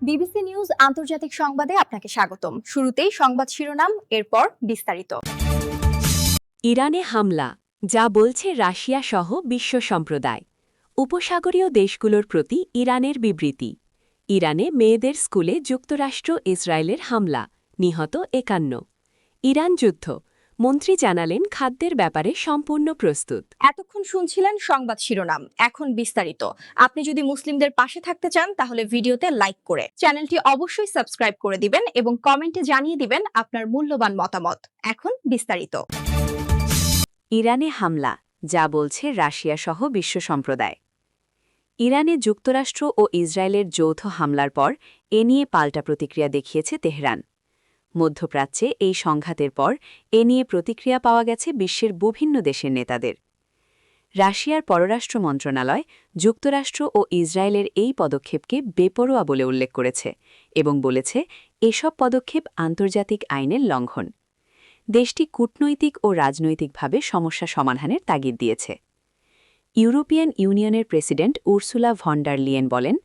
BBC news আন্তর্জাতিক সংবাদে আপনাকে স্বাগতম। শুরুতেই সংবাদ শিরোনাম, এরপর বিস্তারিত। ইরানে হামলা, যা বলছে রাশিয়া সহ বিশ্ব সম্প্রদায়। উপসাগরীয় দেশগুলোর প্রতি ইরানের বিবৃতি। ইরানে মেয়েদের স্কুলে যুক্তরাষ্ট্র ইসরায়েলের হামলা, নিহত ৫১। ইরান যুদ্ধ, মন্ত্রী জানালেন খাদ্যের ব্যাপারে সম্পূর্ণ প্রস্তুত। এতক্ষণ শুনছিলেন সংবাদ শিরোনাম, এখন বিস্তারিত। আপনি যদি মুসলিমদের পাশে থাকতে চান তাহলে ভিডিওতে লাইক করে চ্যানেলটি অবশ্যই সাবস্ক্রাইব করে দিবেন এবং কমেন্টে জানিয়ে দিবেন আপনার মূল্যবান মতামত। এখন বিস্তারিত। ইরানে হামলা, যা বলছে রাশিয়া সহ বিশ্ব সম্প্রদায়। ইরানে যুক্তরাষ্ট্র ও ইসরায়েলের যৌথ হামলার পর এ নিয়ে পাল্টা প্রতিক্রিয়া দেখিয়েছে তেহরান। মধ্যপ্রাচ্যে এই সংঘাতের পর এ নিয়ে প্রতিক্রিয়া পাওয়া গেছে বিশ্বের বিভিন্ন দেশের নেতাদের। রাশিয়ার পররাষ্ট্র মন্ত্রণালয় যুক্তরাষ্ট্র ও ইসরায়েলের এই পদক্ষেপকে বেপরোয়া বলে উল্লেখ করেছে এবং বলেছে এসব পদক্ষেপ আন্তর্জাতিক আইনের লঙ্ঘন। দেশটি কূটনৈতিক ও রাজনৈতিকভাবে সমস্যা সমাধানের তাগিদ দিয়েছে। ইউরোপিয়ান ইউনিয়নের president Ursula von der Leyen বলেন,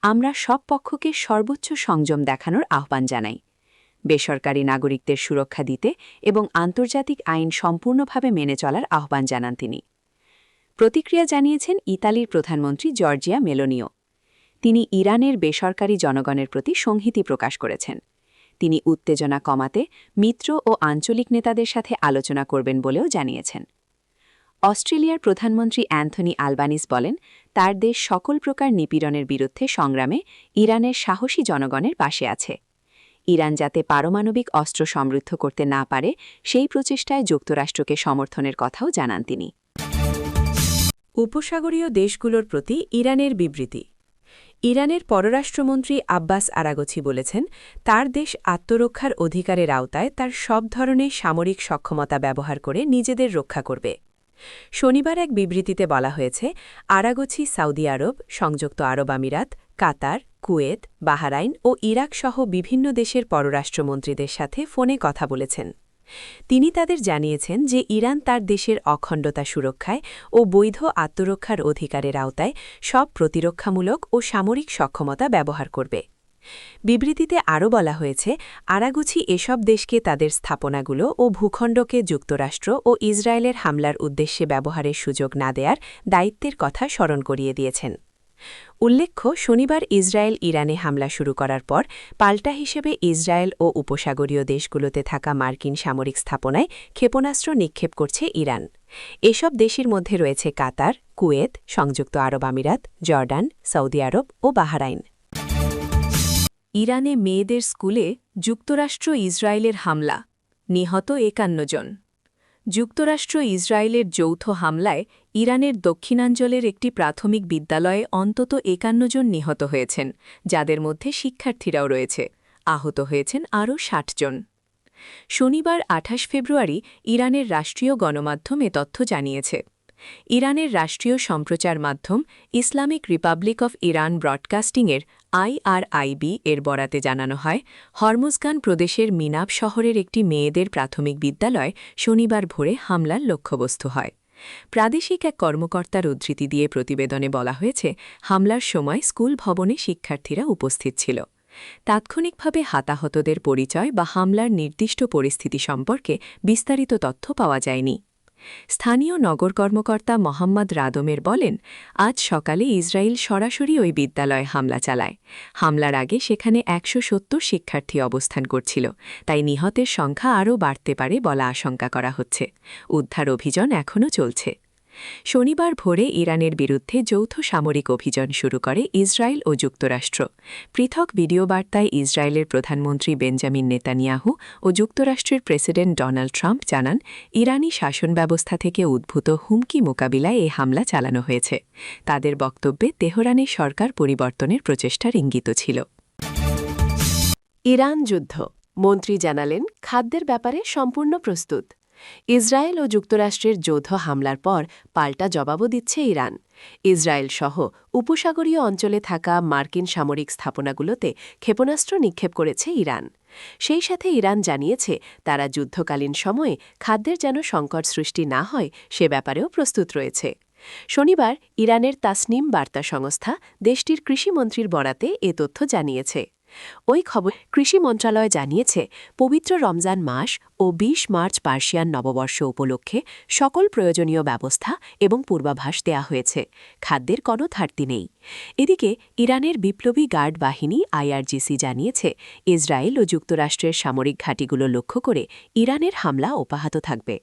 আমরা সব পক্ষকে সর্বোচ্চ সংযম দেখানোর আহ্বান জানাই, বেসরকারি নাগরিকদের সুরক্ষা দিতে এবং আন্তর্জাতিক আইন সম্পূর্ণভাবে মেনে চলার আহ্বান জানান তিনি। প্রতিক্রিয়া জানিয়েছেন ইতালির প্রধানমন্ত্রী জর্জিয়া মেলোনিও। তিনি ইরানের বেসরকারি জনগণের প্রতি সংহতি প্রকাশ করেছেন। তিনি উত্তেজনা কমাতে মিত্র ও আঞ্চলিক নেতাদের সাথে আলোচনা করবেন বলেও জানিয়েছেন। অস্ট্রেলিয়ার প্রধানমন্ত্রী অ্যান্থনি আলবানিস বলেন, তার দেশ সকল প্রকার নিপীড়নের বিরুদ্ধে সংগ্রামে ইরানের সাহসী জনগণের পাশে আছে। ইরান যাতে পারমাণবিক অস্ত্র সমৃদ্ধ করতে না পারে সেই প্রচেষ্টায় যুক্তরাষ্ট্রকে সমর্থনের কথাও জানান তিনি। উপসাগরীয় দেশগুলোর প্রতি ইরানের বিবৃতি। ইরানের পররাষ্ট্রমন্ত্রী আব্বাস আরাগচি বলেছেন, তার দেশ আত্মরক্ষার অধিকারের আওতায় তার সব ধরনের সামরিক সক্ষমতা ব্যবহার করে নিজেদের রক্ষা করবে। শনিবার এক বিবৃতিতে বলা হয়েছে, আরাগচি সৌদি আরব, সংযুক্ত আরব আমিরাত, কাতার, কুয়েত, বাহরাইন ও ইরাক সহ বিভিন্ন দেশের পররাষ্ট্রমন্ত্রীদের সাথে ফোনে কথা বলেছেন। তিনি তাদের জানিয়েছেন যে ইরান তার দেশের অখণ্ডতা সুরক্ষায় ও বৈধ আত্মরক্ষার অধিকারের আওতায় সব প্রতিরক্ষামূলক ও সামরিক সক্ষমতা ব্যবহার করবে। বিবৃতিতে আরও বলা হয়েছে, আরাগুচি এসব দেশকে তাদের স্থাপনাগুলো ও ভূখণ্ডকে যুক্তরাষ্ট্র ও ইসরায়েলের হামলার উদ্দেশ্যে ব্যবহারের সুযোগ না দেয়ার দায়িত্বের কথা স্মরণ করিয়ে দিয়েছেন। উল্লেখ্য, শনিবার ইসরায়েল ইরানে হামলা শুরু করার পর পাল্টা হিসেবে ইসরায়েল ও উপসাগরীয় দেশগুলোতে থাকা মার্কিন সামরিক স্থাপনায় ক্ষেপণাস্ত্র নিক্ষেপ করছে ইরান। এসব দেশের মধ্যে রয়েছে কাতার, কুয়েত, সংযুক্ত আরব আমিরাত, জর্ডান, সৌদি আরব ও বাহরাইন। ইরানে মেয়েদের স্কুলে যুক্তরাষ্ট্র ইসরায়েলের হামলা, নিহত ৫১ জন। যুক্তরাষ্ট্র ইসরায়েলের যৌথ হামলায় ইরানের দক্ষিণাঞ্চলের একটি প্রাথমিক বিদ্যালয়ে অন্তত ৫১ জন নিহত হয়েছেন, যাদের মধ্যে শিক্ষার্থীরাও রয়েছে। আহত হয়েছেন আরও ৬০ জন। শনিবার ২৮ ফেব্রুয়ারি ইরানের রাষ্ট্রীয় গণমাধ্যম এ তথ্য জানিয়েছে। ইরানের রাষ্ট্রীয় সম্প্রচার মাধ্যম ইসলামিক রিপাবলিক অফ ইরান ব্রডকাস্টিংয়ের IRIB এর বরাতে জানানো হয়, হরমুজগান প্রদেশের মিনাব শহরের একটি মেয়েদের প্রাথমিক বিদ্যালয় শনিবার ভোরে হামলার লক্ষ্যবস্তু হয়। প্রাদেশিক এক কর্মকর্তার উদ্ধৃতি দিয়ে প্রতিবেদনে বলা হয়েছে, হামলার সময় স্কুল ভবনে শিক্ষার্থীরা উপস্থিত ছিল। তাৎক্ষণিকভাবে হতাহতদের পরিচয় বা হামলার নির্দিষ্ট পরিস্থিতি সম্পর্কে বিস্তারিত তথ্য পাওয়া যায়নি। স্থানীয় নগর কর্মকর্তা মোহাম্মদ রাদমের বলেন, আজ সকালে ইসরায়েল সরাসরি ওই বিদ্যালয়ে হামলা চালায়। হামলার আগে সেখানে ১৭০ শিক্ষার্থী অবস্থান করছিল, তাই নিহতের সংখ্যা আরও বাড়তে পারে বলা আশঙ্কা করা হচ্ছে। উদ্ধার অভিযান এখনও চলছে। শনিবার ভোরে ইরানের বিরুদ্ধে যৌথ সামরিক অভিযান শুরু করে ইসরায়েল ও যুক্তরাষ্ট্র। পৃথক ভিডিও বার্তায় ইসরায়েলের প্রধানমন্ত্রী বেঞ্জামিন নেতানিয়াহু ও যুক্তরাষ্ট্রের প্রেসিডেন্ট ডোনাল্ড ট্রাম্প জানান, ইরানি শাসন ব্যবস্থা থেকে উদ্ভূত হুমকি মোকাবিলায় এই হামলা চালানো হয়েছে। তাদের বক্তব্যে তেহরানে সরকার পরিবর্তনের প্রচেষ্টার ইঙ্গিত ছিল। ইরান যুদ্ধ, মন্ত্রী জানালেন খাদ্যের ব্যাপারে সম্পূর্ণ প্রস্তুত। ইসরায়েল ও যুক্তরাষ্ট্রের যৌথ হামলার পর পাল্টা জবাবও দিচ্ছে ইরান। ইসরায়েল সহ উপসাগরীয় অঞ্চলে থাকা মার্কিন সামরিক স্থাপনাগুলোতে ক্ষেপণাস্ত্র নিক্ষেপ করেছে ইরান। সেই সাথে ইরান জানিয়েছে, তারা যুদ্ধকালীন সময়ে খাদ্যের যেন সংকট সৃষ্টি না হয় সে ব্যাপারেও প্রস্তুত রয়েছে। শনিবার ইরানের তাসনিম বার্তা সংস্থা দেশটির কৃষিমন্ত্রীর বরাতে এ তথ্য জানিয়েছে। ওই খবর কৃষি মন্ত্রণালয় জানিয়েছে পবিত্র রমজান মাস ও ২০ মার্চ পার্সিয়ান নববর্ষ উপলক্ষে সকল প্রয়োজনীয় ব্যবস্থা এবং পূর্বাভাস দেয়া হয়েছে, খাদ্যের কোনো ঘাটতি নেই। এদিকে ইরানের বিপ্লবী গার্ড বাহিনী IRGC জানিয়েছে ইসরায়েল ও যুক্তরাষ্ট্রের সামরিক ঘাঁটিগুলো লক্ষ্য করে ইরানের হামলা অব্যাহত থাকবে।